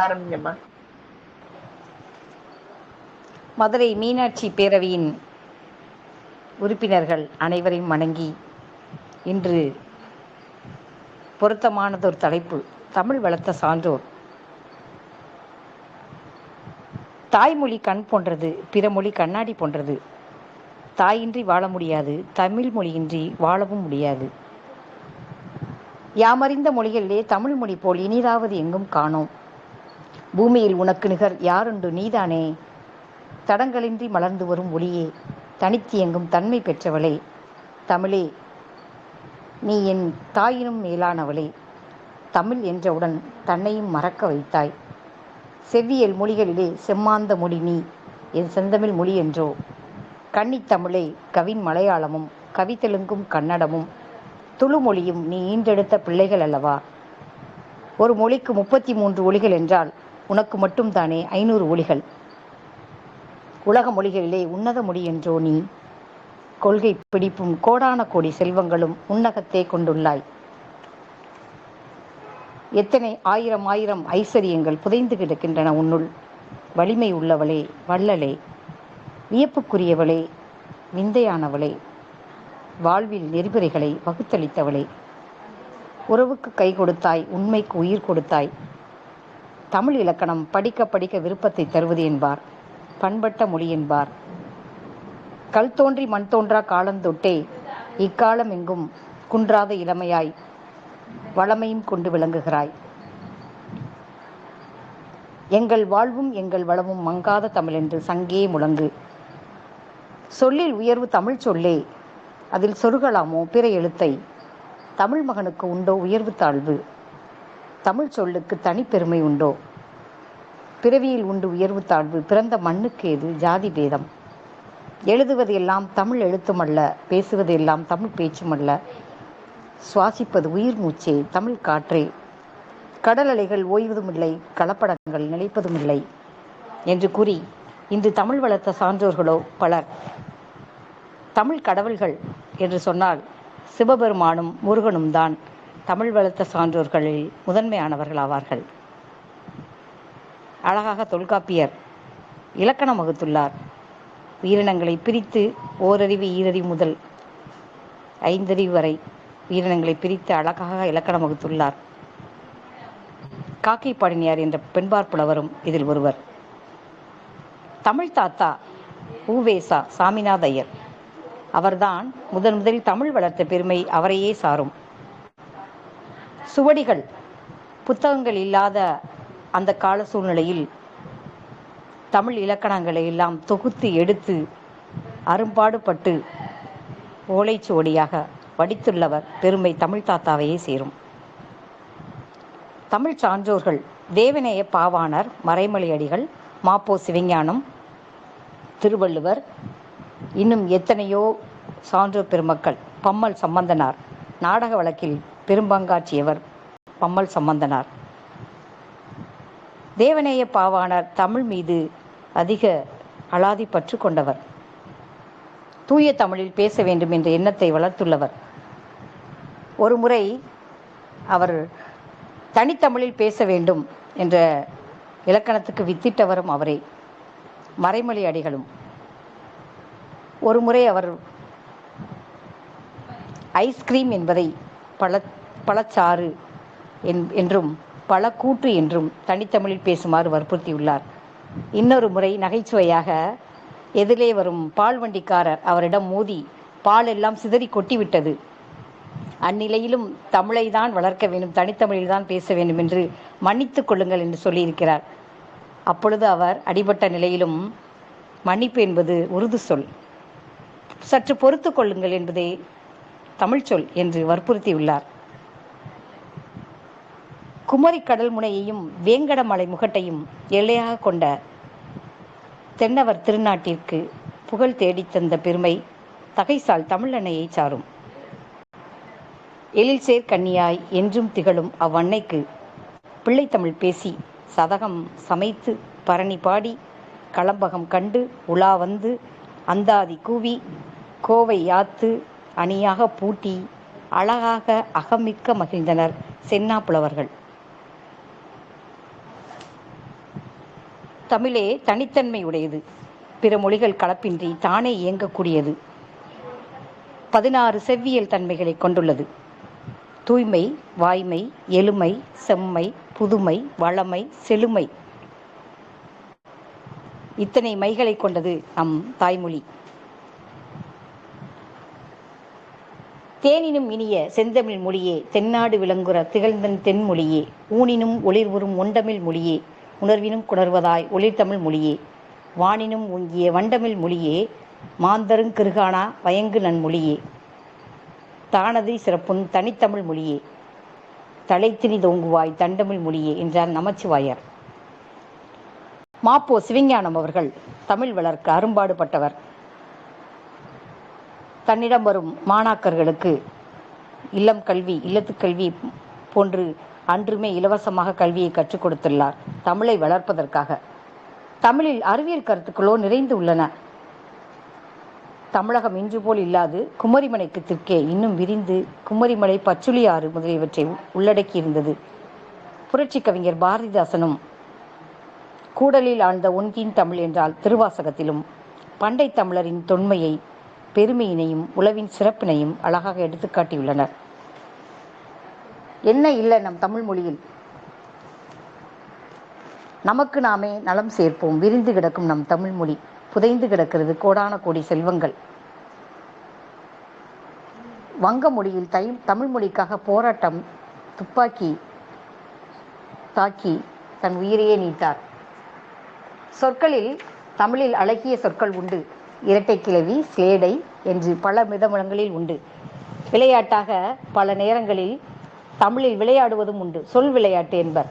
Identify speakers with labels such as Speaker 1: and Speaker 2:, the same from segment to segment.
Speaker 1: ஆரம்பிங்கம்மா.
Speaker 2: மதுரை மீனாட்சி பேரவையின் உறுப்பினர்கள் அனைவரையும் வணங்கி இன்று பொருத்தமானதொரு தலைப்பு, தமிழ் வளர்த்த சான்றோர். தாய்மொழி கண் போன்றது, பிற மொழி கண்ணாடி போன்றது. தாயின்றி வாழ முடியாது, தமிழ் மொழியின்றி வாழவும் முடியாது. யாமறிந்த மொழிகளிலே தமிழ் மொழி போல் இனிதாவது எங்கும் காணோம். பூமியில் உனக்கு நிகர் யாருண்டு, நீதானே. தடங்களின்றி மலர்ந்து வரும் ஒளியே, தனித்து எங்கும் தன்மை பெற்றவளே. தமிழே, நீ என் தாயினும் மேலானவளே. தமிழ் என்றவுடன் தன்னையும் மறக்க வைத்தாய். செவ்வியல் மொழிகளிலே செம்மாந்த மொழி நீ, என் செந்தமிழ் மொழி என்றோ. கன்னித்தமிழே, கவின் மலையாளமும் கவிதெலுங்கும் கன்னடமும் துளு மொழியும் நீ ஈன்றெடுத்த பிள்ளைகள் அல்லவா. ஒரு மொழிக்கு 33 ஒலிகள் என்றால் உனக்கு மட்டும்தானே 500 ஒலிகள். உலக மொழிகளிலே உன்னத மொழி என்றோ நீ. கொள்கை பிடிப்பும் கோடான கோடி செல்வங்களும் உன்னகத்தே கொண்டுள்ளாய். எத்தனை ஆயிரம் ஆயிரம் ஐஸ்வர்யங்கள் புதைந்து கிடக்கின்றன உன்னுள். வலிமை உள்ளவளே, வள்ளலே, வியப்புக்குரியவளே, விந்தையானவளே, வாழ்வில் நெறிமுறைகளை வகுத்தளித்தவளே. உறவுக்கு கை கொடுத்தாய், உண்மைக்கு உயிர் கொடுத்தாய். தமிழ் இலக்கணம் படிக்க படிக்க விருப்பத்தை தருவது என்பார், பண்பட்ட மொழி என்பார். கல் தோன்றி மண் தோன்றா காலந்தொட்டே இக்காலம் எங்கும் குன்றாத இளமையாய் வளமையும் கொண்டு விளங்குகிறாய். எங்கள் வாழ்வும் எங்கள் வளமும் மங்காத தமிழென்று சங்கே முழங்கு. சொல்லில் உயர்வு தமிழ் சொல்லே, அதில் சொருகலாமோ பிற எழுத்தை. தமிழ் மகனுக்கு உண்டோ உயர்வு தாழ்வு, தமிழ் சொல்லுக்கு தனிப்பெருமை உண்டோ. பிறவியில் உண்டு உயர்வு தாழ்வு, பிறந்த மண்ணுக்கு ஏது ஜாதி பேதம். எழுதுவது எல்லாம் தமிழ் எழுத்துமல்ல, பேசுவது எல்லாம் தமிழ் பேச்சுமல்ல. சுவாசிப்பது உயிர் மூச்சே, தமிழ் காற்றே. கடல் அலைகள் ஓய்வதுமில்லை, கலப்படங்கள் நிலைப்பதுமில்லை என்று கூறி இன்று தமிழ் வளர்த்த சான்றோர்களோ பலர். தமிழ் கடவுள்கள் என்று சொன்னால் சிவபெருமானும் முருகனும் தான் தமிழ் வளர்த்த சான்றோர்களில் முதன்மையானவர்கள் ஆவார்கள். அழகாக தொல்காப்பியர் இலக்கணம் வகுத்துள்ளார். உயிரினங்களை பிரித்து ஓரறிவு ஈரறிவு முதல் 5 அறிவு வரை உயிரினங்களை பிரித்து அழகாக இலக்கணம் வகுத்துள்ளார். காக்கை பாடினியார் என்ற பெண்பார் புலவரும் இதில் ஒருவர். தமிழ் தாத்தா உவேசா சாமிநாத ஐயர், அவர்தான் முதலில் தமிழ் வளர்த்த பெருமை அவரையே சாரும். சுவடிகள் புத்தகங்கள் இல்லாத அந்த கால சூழ்நிலையில் தமிழ் இலக்கணங்களை எல்லாம் தொகுத்து எடுத்து அரும்பாடுபட்டு ஓலைச்சுவடியாக வடித்துள்ளவர் பெருமை தமிழ் தாத்தாவையே சேரும். தமிழ் சான்றோர்கள் தேவநேய பாவாணர், மறைமலை அடிகள், மாப்போ சிவஞானம், திருவள்ளுவர், இன்னும் எத்தனையோ சான்றோர் பெருமக்கள். பம்மல் சம்பந்தனார், நாடக வழக்கில் பெரும்பங்காற்றியவர் பம்மல் சம்பந்தனார். தேவநேய பாவாணர் தமிழ் மீது அதிக அலாதி பற்று கொண்டவர். தூய தமிழில் பேச வேண்டும் என்ற எண்ணத்தை வளர்த்துள்ளவர். ஒரு முறை அவர் தனித்தமிழில் பேச வேண்டும் என்ற இலக்கணத்துக்கு வித்திட்டவரும் அவரே. மறைமலை அடிகளும் ஒரு முறை அவர் ஐஸ்கிரீம் என்பதை பழச்சாறு என்றும் பழக்கூற்று என்றும் தனித்தமிழில் பேசுமாறு வற்புறுத்தியுள்ளார். இன்னொரு முறை நகைச்சுவையாக எதிலே வரும் பால் வண்டிக்காரர் அவரிடம் மோதி பால் எல்லாம் சிதறி கொட்டிவிட்டது. அந்நிலையிலும் தமிழை தான் வளர்க்க வேண்டும், தனித்தமிழில் தான் பேச வேண்டும் என்று மன்னித்துக் கொள்ளுங்கள் என்று சொல்லியிருக்கிறார். அப்பொழுது அவர் அடிபட்ட நிலையிலும் மன்னிப்பு என்பது உருது சொல், சற்று பொறுத்து கொள்ளுங்கள் என்பதே தமிழ் சொல் என்று வற்புறுத்தியுள்ளார். குமரி கடல் முனையையும் வேங்கடமலை முகட்டையும் எல்லையாக கொண்ட தென்னவர் திருநாட்டிற்கு புகழ் தேடித்தந்த பெருமை தகைசால் தமிழன்னையை சாரும். எழில் சேர் கன்னியாய் என்றும் திகழும் அவ்வன்னைக்கு பிள்ளைத்தமிழ் பேசி சதகம் சமைத்து பரணி பாடி களம்பகம் கண்டு உலா வந்து அந்தாதி கூவி கோவை யாத்து அணியாக பூட்டி அழகாக அகமிக்க மகிழ்ந்தனர் சென்னா புலவர்கள். தமிழே தனித்தன்மை உடையது. பிற மொழிகள் கலப்பின்றி தானே இயங்கக்கூடியது. 16 செவ்வியல் தன்மைகளை கொண்டுள்ளது. தூய்மை, வாய்மை, எளிமை, செம்மை, புதுமை, வளமை, செழுமை, இத்தனை மைகளை கொண்டது நம் தாய்மொழி. தேனினும் இனிய செந்தமிழ் மொழியே, தென்னாடு விளங்குற திகழ்ந்தன் தென்மொழியே, ஊனினும் ஒளிர்வுறும் ஒண்டமிழ் மொழியே, உணர்வினும் குணர்வதாய் ஒளிர்தமிழ் மொழியே, வானினும் ஓங்கிய வண்டமிழ் மொழியே, மாந்தருங் கிருகானா வயங்கு நன்மொழியே, தானது சிறப்பும் தனித்தமிழ் மொழியே, தலைத்திரி தோங்குவாய் தண்டமிழ் மொழியே என்றார் நமச்சிவாயர். மாப்போ சிவஞானம் அவர்கள் தமிழ் வளர்க்க அரும்பாடுபட்டவர். தன்னிடம் வரும் மாணாக்கர்களுக்கு இல்லம் கல்வி, இல்லத்துக்கல்வி போன்று அன்றுமே இலவசமாக கல்வியை கற்றுக் கொடுத்துள்ளார். தமிழை வளர்ப்பதற்காக. தமிழில் அறிவியல் கருத்துக்களோ நிறைந்து உள்ளன. தமிழகம் இன்று போல் இல்லாது குமரிமலைக்கு தெற்கே இன்னும் விரிந்து குமரிமலை, பச்சுளியாறு முதலியவற்றை உள்ளடக்கியிருந்தது. புரட்சி கவிஞர் பாரதிதாசனும் கூடலில் ஆழ்ந்த ஒன்றின் தமிழ் என்றால் திருவாசகத்திலும் பண்டை தமிழரின் தொன்மையை, பெருமையினையும் உளவின் சிறப்பினையும் அழகாக எடுத்துக்காட்டியுள்ளனர். என்ன இல்லை நம் தமிழ் மொழியில்? நமக்கு நாமே நலம் சேர்ப்போம். விரிந்து கிடக்கும் நம் தமிழ் மொழி, புதைந்து கிடக்கிறது கோடான கோடி செல்வங்கள். வங்க மொழியில் தமிழ் மொழிக்காக போராட்டம், துப்பாக்கி தாக்கி தன் உயிரையே நீத்தார். சொற்களில் தமிழில் அழகிய சொற்கள் உண்டு. இரட்டை கிளவி, ஸ்லேடை என்று பல மிதமலங்களில் உண்டு. விளையாட்டாக பல நேரங்களில் தமிழில் விளையாடுவதும் உண்டு. சொல் விளையாட்டு என்பர்.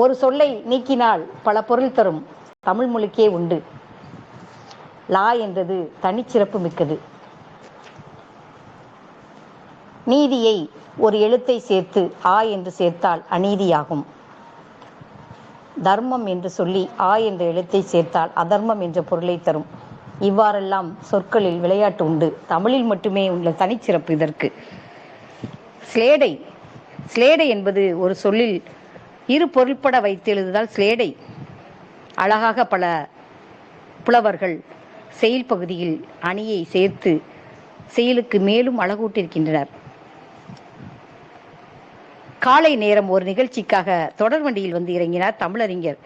Speaker 2: ஒரு சொல்லை நீக்கினால் பல பொருள் தரும் தமிழ் மொழிக்கே உண்டு. லா என்றது தனிச்சிறப்பு மிக்கது. நீதியை ஒரு எழுத்தை சேர்த்து ஆ என்று சேர்த்தால் அநீதியாகும். தர்மம் என்று சொல்லி ஆ என்ற எழுத்தை சேர்த்தால் அதர்மம் என்ற பொருளை தரும். இவ்வாறெல்லாம் சொற்களில் விளையாட்டு உண்டு. தமிழில் மட்டுமே உள்ள தனிச்சிறப்பு இதற்கு. ஸ்லேடை என்பது ஒரு சொல்லில் இரு பொருள்பட வைத்து எழுதுதால் ஸ்லேடை. அழகாக பல புலவர்கள் செயல் பகுதியில் அணியை சேர்த்து செயலுக்கு மேலும் அழகூட்டிருக்கின்றனர். காலை நேரம் ஒரு நிகழ்ச்சிக்காக தொடர் வண்டியில் வந்து இறங்கினார் தமிழறிஞர்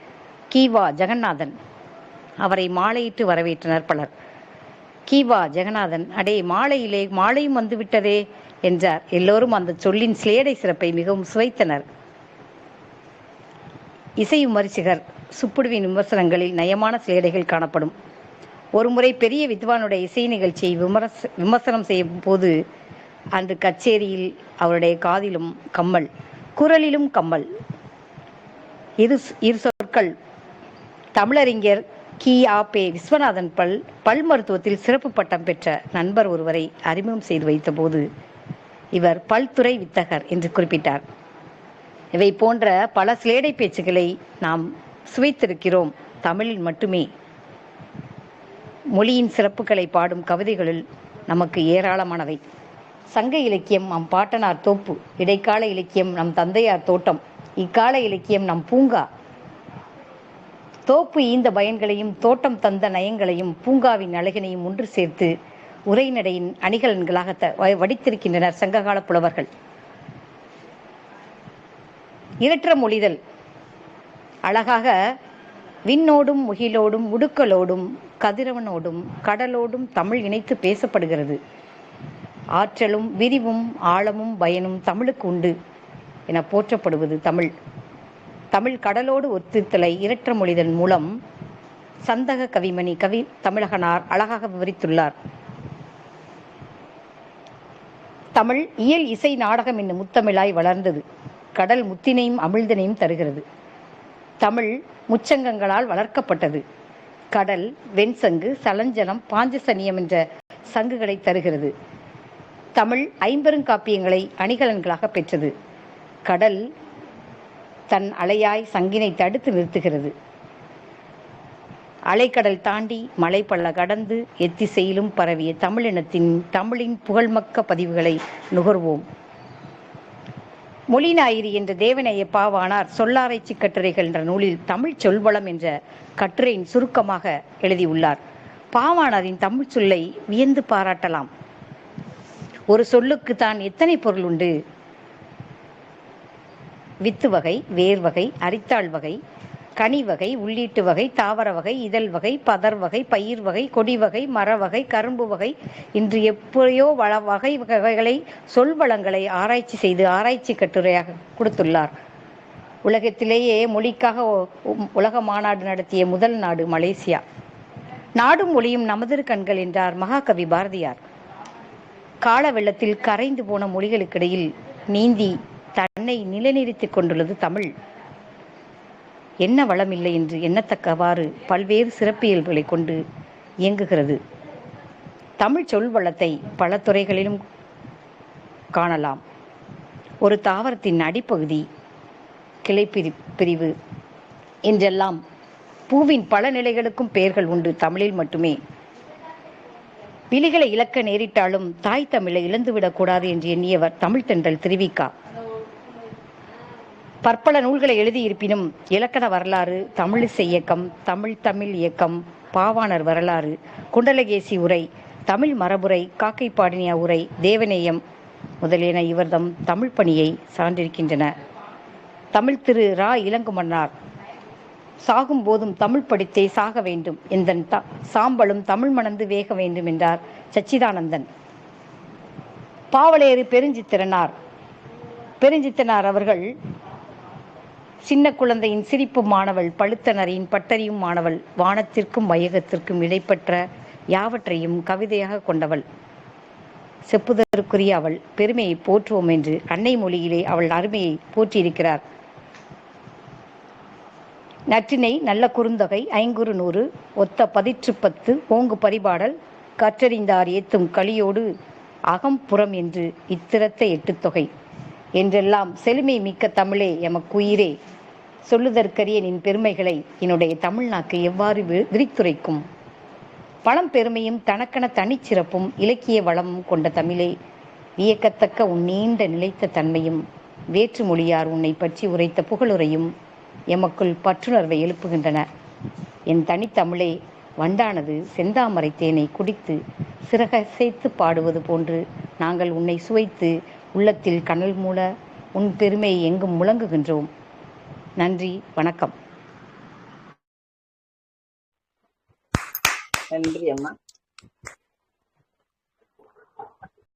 Speaker 2: கி.வா. ஜெகநாதன். அவரை மாலையிட்டு வரவேற்றனர் பலர். கி.வா. ஜெகநாதன், அடே மாலையும் வந்துவிட்டதே என்றார். எல்லோரும் அந்த சொல்லின் ஸ்லேடை சிறப்பை மிகவும் சுவைத்தனர். இசை விமர்சகர் சுப்புடுவின் விமர்சனங்களில் நயமான ஸ்லேடைகள் காணப்படும். ஒருமுறை பெரிய வித்வானுடைய இசை நிகழ்ச்சியை விமர்சனம் செய்யும் போது அன்று கச்சேரியில் அவருடைய காதிலும் கம்மல், குரலிலும் கம்மல். இரு சொற்கள். தமிழறிஞர் கி.ஆ.பெ. விஸ்வநாதன் பல் மருத்துவத்தில் சிறப்பு பட்டம் பெற்ற நண்பர் ஒருவரை அறிமுகம் செய்து வைத்த போது இவர் பல்துறை வித்தகர் என்று குறிப்பிட்டார். இவை போன்ற பல ஸ்லேடை பேச்சுக்களை நாம் சுவைத்திருக்கிறோம் தமிழில் மட்டுமே. மொழியின் சிறப்புகளை பாடும் கவிதைகளில் நமக்கு ஏராளமானவை. சங்க இலக்கியம் நம் பாட்டனார் தோப்பு, இடைக்கால இலக்கியம் நம் தந்தையார் தோட்டம், இக்கால இலக்கியம் நம் பூங்கா. தோப்பு ஈந்த பயன்களையும் தோட்டம் தந்த நயங்களையும் பூங்காவின் அழகினையும் ஒன்று சேர்த்து உரைநடையின் அணிகலன்களாக வடித்திருக்கின்றனர் சங்ககால புலவர்கள். இரற்ற மொழிதல். அழகாக விண்ணோடும் முகிலோடும் உடுக்கலோடும் கதிரவனோடும் கடலோடும் தமிழ் இணைத்து பேசப்படுகிறது. ஆற்றலும் விரிவும் ஆழமும் பயனும் தமிழுக்கு உண்டு என போற்றப்படுவது தமிழ். தமிழ் கடலோடு ஒத்திருத்தலை இரற்ற மொழிதல் மூலம் சந்தக கவிமணி தமிழகனார் அழகாக விவரித்துள்ளார். தமிழ் இயல் இசை நாடகம் என்னும் முத்தமிழாய் வளர்ந்தது. கடல் முத்தினையும் அமிழ்தனையும் தருகிறது. தமிழ் முச்சங்கங்களால் வளர்க்கப்பட்டது. கடல் வெண்சங்கு, சலஞ்சலம், பாஞ்சசனியம் என்ற சங்குகளை தருகிறது. தமிழ் ஐம்பெருங்காப்பியங்களை அணிகலன்களாக பெற்றது. கடல் தன் அலையாய் சங்கினை தடுத்து நிறுத்துகிறது. அலைக்கடல் தாண்டி மலை பள்ள கடந்து எத்திசையிலும் பரவிய தமிழின் புகழ்மக்க பதிவுகளை நுகர்வோம். மொழி ஞாயிறு என்ற தேவநேய பாவாணர் சொல்லாராய்ச்சி கட்டுரைகள் என்ற நூலில் தமிழ் சொல்வளம் என்ற கட்டுரையின் சுருக்கமாக எழுதியுள்ளார். பாவாணரின் தமிழ் சொல்லை வியந்து பாராட்டலாம். ஒரு சொல்லுக்கு தான் எத்தனை பொருள் உண்டு? வித்து வகை, வேர் வகை, அரித்தாள் வகை, கனி வகை, உள்ளீட்டு வகை, தாவர வகை, இதழ் வகை, பதர் வகை, பயிர் வகை, கொடி வகை, மர வகை, கரும்பு வகை, இன்று எப்படியோ வகைகளை சொல்வளங்களை ஆராய்ச்சி செய்து ஆராய்ச்சி கட்டுரையாக கொடுத்துள்ளார். உலகத்திலேயே மொழிக்காக உலக மாநாடு நடத்திய முதல் நாடு மலேசியா. நாடும் மொழியும் நமது கண்கள் என்றார் மகாகவி பாரதியார். கால வெள்ளத்தில் கரைந்து போன மொழிகளுக்கிடையில் நீந்தி தன்னை நிலைநிறுத்திக் கொண்டுள்ளது தமிழ். என்ன வளமில்லை என்று எண்ணத்தக்கவாறு பல்வேறு சிறப்பியல்களை கொண்டு இயங்குகிறது. தமிழ் சொல் வளத்தை பல துறைகளிலும் காணலாம். ஒரு தாவரத்தின் அடிப்பகுதி, கிளை பிரிவு என்றெல்லாம் பூவின் பல நிலைகளுக்கும் பெயர்கள் உண்டு. தமிழில் மட்டுமே. விழிகளை இழக்க நேரிட்டாலும் தாய் தமிழை இழந்துவிடக்கூடாது என்று எண்ணியவர் தமிழ் தென்றல் திருவிக்கா. பற்பல நூல்களை எழுதியிருப்பினும் இலக்கண வரலாறு, தமிழிசை இயக்கம், தமிழ் இயக்கம், பாவாணர் வரலாறு, குண்டலகேசி உரை, தமிழ் மரபுரை, காக்கைப்பாடினியா உரை, தேவநேயம் முதலியன இவர்தம் தமிழ் பணியை சான்றிருக்கின்றன. தமிழ் திரு ரா இளங்குமன்னார் சாகும் போதும் தமிழ் படித்தே சாக வேண்டும், எந்தன் சாம்பலும் தமிழ் மணந்து வேக வேண்டும் என்றார் சச்சிதானந்தன். பாவலேறு பெருஞ்சித்திரனார் அவர்கள் சின்ன குழந்தையின் சிரிப்பு மாணவள், பழுத்தனரின் பட்டறியும் மாணவள், வானத்திற்கும் வையகத்திற்கும் இடைப்பட்ட யாவற்றையும் கவிதையாக கொண்டவள், செப்புதற்குரிய அவள் பெருமையை போற்றுவோம் என்று அன்னை மொழியிலே அவள் அருமையை போற்றியிருக்கிறார். நற்றினை, நல்ல குறுந்தொகை, ஐங்குறு நூறு, ஒத்த 10 ஓங்கு பரிபாடல், கற்றறிந்தார் ஏத்தும் களியோடு அகம்புறம் என்று இத்திரத்த 8 தொகை என்றெல்லாம் செழுமை மிக்க தமிழே எமக்குயிரே, சொல்லுதற்கரிய நின் பெருமைகளை என்னுடைய தமிழ்நாக்கு எவ்வாறு விரித்துரைக்கும்? பழம் பெருமையும் தனக்கென தனிச்சிறப்பும் இலக்கிய வளமும் கொண்ட தமிழே, வியக்கத்தக்க உன் நீண்ட நிலைத்த தன்மையும் வேற்று மொழியார் உன்னை பற்றி உரைத்த புகழுரையும் எமக்குள் பற்றுணர்வை எழுப்புகின்றன. என் தனித்தமிழே, வண்டானது செந்தாமரை தேனை குடித்து சிறகசைத்து பாடுவது போன்று நாங்கள் உன்னை சுவைத்து உள்ளத்தில் கனல் மூல உன் பெருமை எங்கும் முழங்குகின்றோம். நன்றி, வணக்கம்.
Speaker 1: நன்றி அம்மா.